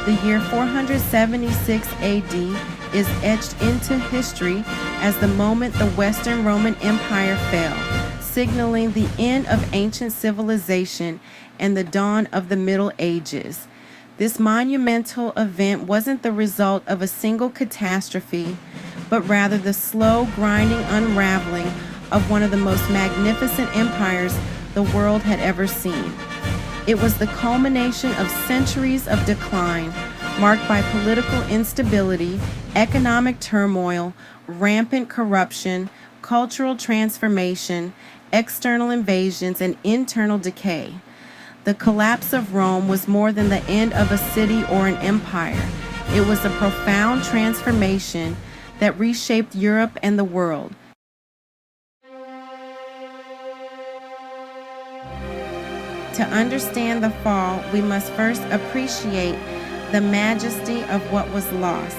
The year 476 AD is etched into history as the moment the Western Roman Empire fell, signaling the end of ancient civilization and the dawn of the Middle Ages. This monumental event wasn't the result of a single catastrophe, but rather the slow, grinding unraveling of one of the most magnificent empires the world had ever seen. It was the culmination of centuries of decline, marked by political instability, economic turmoil, rampant corruption, cultural transformation, external invasions, and internal decay. The collapse of Rome was more than the end of a city or an empire. It was a profound transformation that reshaped Europe and the world. To understand the fall, we must first appreciate the majesty of what was lost.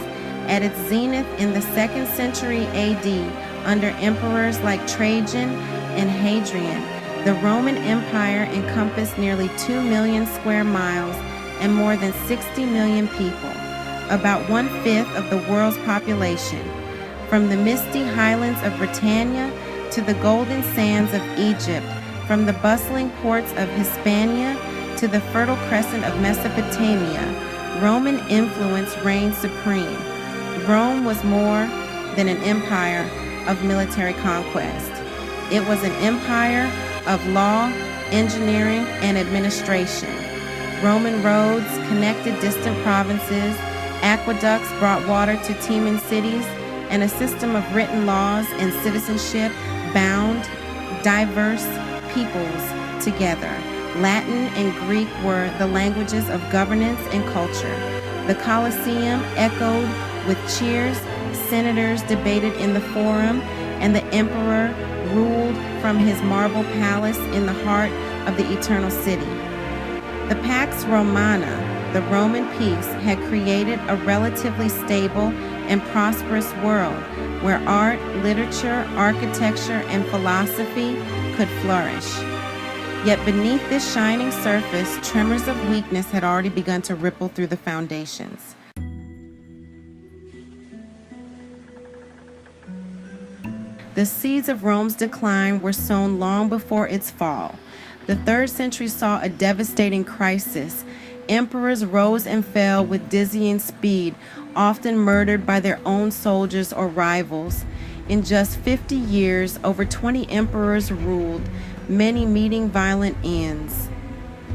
At its zenith in the 2nd century AD, under emperors like Trajan and Hadrian, the Roman Empire encompassed nearly 2 million square miles and more than 60 million people, about 1/5 of the world's population. From the misty highlands of Britannia to the golden sands of Egypt, from the bustling ports of Hispania to the fertile crescent of Mesopotamia, Roman influence reigned supreme. Rome was more than an empire of military conquest. It was an empire of law, engineering, and administration. Roman roads connected distant provinces, aqueducts brought water to teeming cities, and a system of written laws and citizenship bound diverse peoples together. Latin and Greek were the languages of governance and culture. The Colosseum echoed with cheers, senators debated in the Forum, and the emperor ruled from his marble palace in the heart of the eternal city. The Pax Romana, the Roman peace, had created a relatively stable and prosperous world where art, literature, architecture, and philosophy could flourish. Yet beneath this shining surface, tremors of weakness had already begun to ripple through the foundations. The seeds of Rome's decline were sown long before its fall. The 3rd century saw a devastating crisis. Emperors rose and fell with dizzying speed, often murdered by their own soldiers or rivals. In just 50 years, over 20 emperors ruled, many meeting violent ends.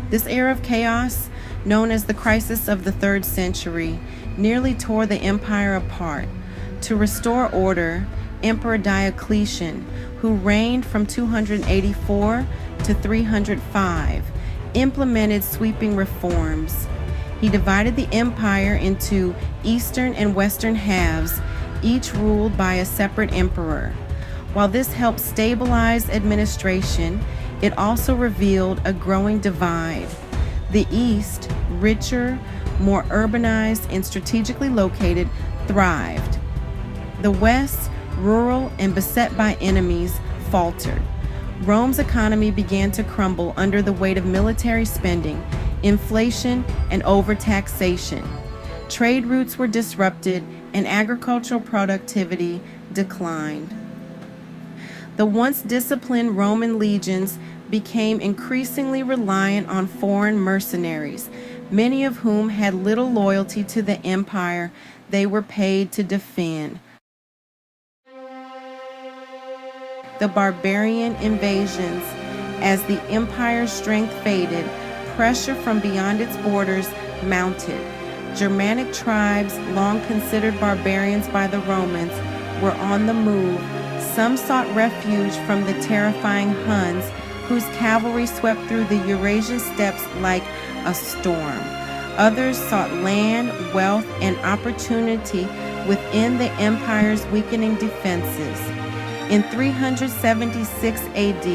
This era of chaos, known as the crisis of the 3rd century, nearly tore the empire apart. To restore order, Emperor Diocletian, who reigned from 284 to 305, implemented sweeping reforms. He divided the empire into eastern and western halves, each ruled by a separate emperor. While this helped stabilize administration, it also revealed a growing divide. The East, richer, more urbanized, and strategically located, thrived. The West, rural and beset by enemies, faltered. Rome's economy began to crumble under the weight of military spending, inflation, and overtaxation. Trade routes were disrupted, and agricultural productivity declined. The once disciplined Roman legions became increasingly reliant on foreign mercenaries, many of whom had little loyalty to the empire they were paid to defend. The Barbarian Invasions. As the empire's strength faded, pressure from beyond its borders mounted. Germanic tribes, long considered barbarians by the Romans, were on the move. Some sought refuge from the terrifying Huns, whose cavalry swept through the Eurasian steppes like a storm. Others sought land, wealth, and opportunity within the empire's weakening defenses. In 376 AD,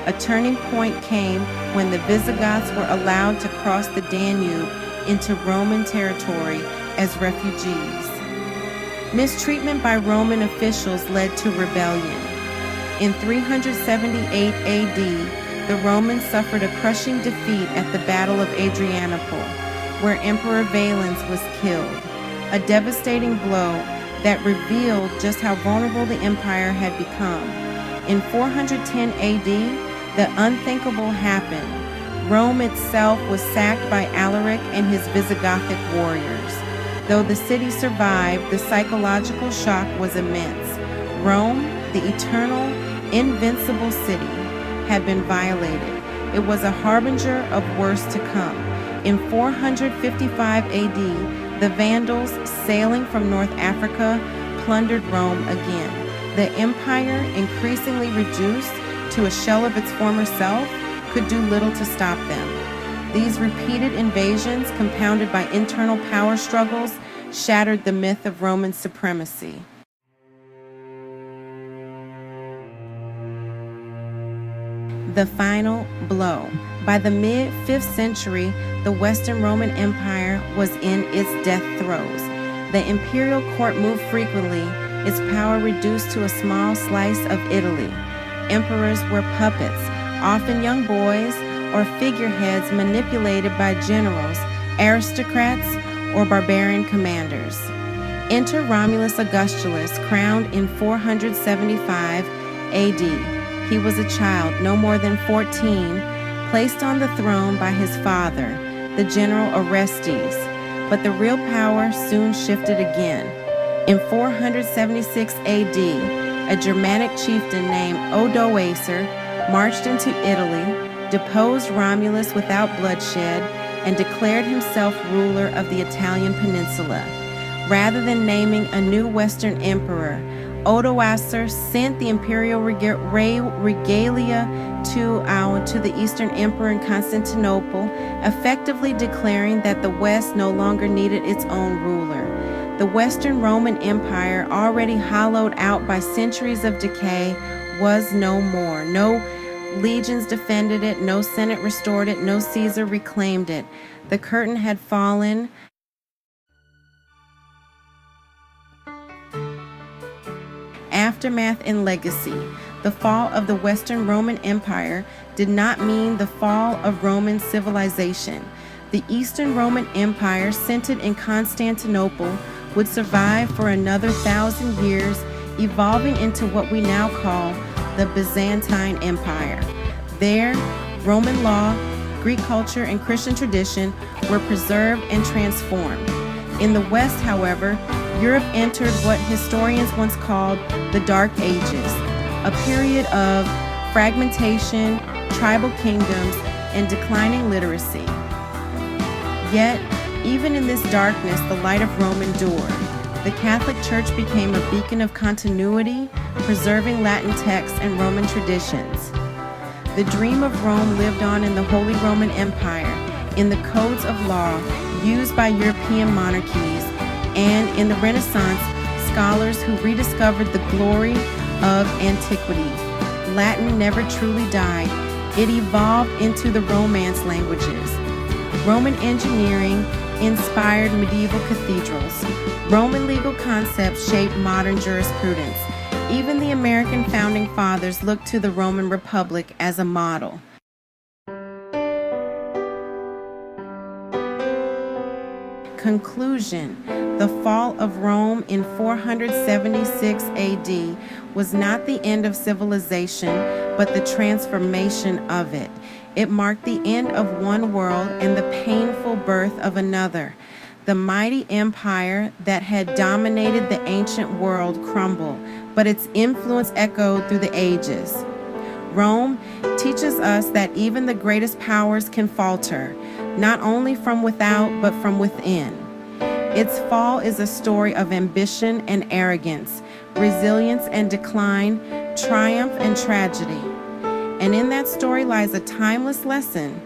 a turning point came when the Visigoths were allowed to cross the Danube into Roman territory as refugees. Mistreatment by Roman officials led to rebellion. In 378 AD, the Romans suffered a crushing defeat at the Battle of Adrianople. where Emperor Valens was killed, a devastating blow that revealed just how vulnerable the empire had become. In 410 AD, the unthinkable happened. Rome itself was sacked by Alaric and his Visigothic warriors. Though the city survived, the psychological shock was immense. Rome, the eternal, invincible city, had been violated. It was a harbinger of worse to come. In 455 AD, the Vandals, sailing from North Africa, plundered Rome again. The empire, increasingly reduced to a shell of its former self, could do little to stop them. These repeated invasions, compounded by internal power struggles, shattered the myth of Roman supremacy. The final blow. By the mid-5th century, the Western Roman Empire was in its death throes. The imperial court moved frequently, its power reduced to a small slice of Italy. Emperors were puppets, often young boys or figureheads manipulated by generals, aristocrats, or barbarian commanders. Enter Romulus Augustulus, crowned in 475 AD. He was a child, no more than 14, placed on the throne by his father, the general Orestes. But the real power soon shifted again. In 476 AD, a Germanic chieftain named Odoacer marched into Italy, deposed Romulus without bloodshed, and declared himself ruler of the Italian peninsula. Rather than naming a new Western emperor, Odoacer sent the imperial regalia to the Eastern Emperor in Constantinople, effectively declaring that the West no longer needed its own ruler. The Western Roman Empire, already hollowed out by centuries of decay, was no more. No legions defended it, no Senate restored it, no Caesar reclaimed it. The curtain had fallen. Aftermath and legacy. The fall of the Western Roman Empire did not mean the fall of Roman civilization. The Eastern Roman Empire, centered in Constantinople, would survive for another 1,000 years, evolving into what we now call the Byzantine Empire. There, Roman law, Greek culture, and Christian tradition were preserved and transformed. In the West, however, Europe entered what historians once called the Dark Ages, a period of fragmentation, tribal kingdoms, and declining literacy. Yet, even in this darkness, the light of Rome endured. The Catholic Church became a beacon of continuity, preserving Latin texts and Roman traditions. The dream of Rome lived on in the Holy Roman Empire, in the codes of law used by European monarchies, and in the Renaissance, scholars who rediscovered the glory of antiquity. Latin never truly died. It evolved into the Romance languages. Roman engineering inspired medieval cathedrals. Roman legal concepts shaped modern jurisprudence. Even the American founding fathers looked to the Roman Republic as a model. Conclusion. The fall of Rome in 476 AD was not the end of civilization, but the transformation of it. It marked the end of one world and the painful birth of another. The mighty empire that had dominated the ancient world crumbled, but its influence echoed through the ages. Rome teaches us that even the greatest powers can falter, not only from without, but from within. Its fall is a story of ambition and arrogance, resilience and decline, triumph and tragedy. And in that story lies a timeless lesson.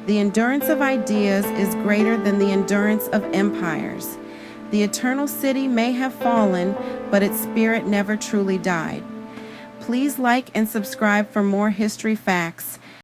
The endurance of ideas is greater than the endurance of empires. The eternal city may have fallen, but its spirit never truly died. Please like and subscribe for more history facts.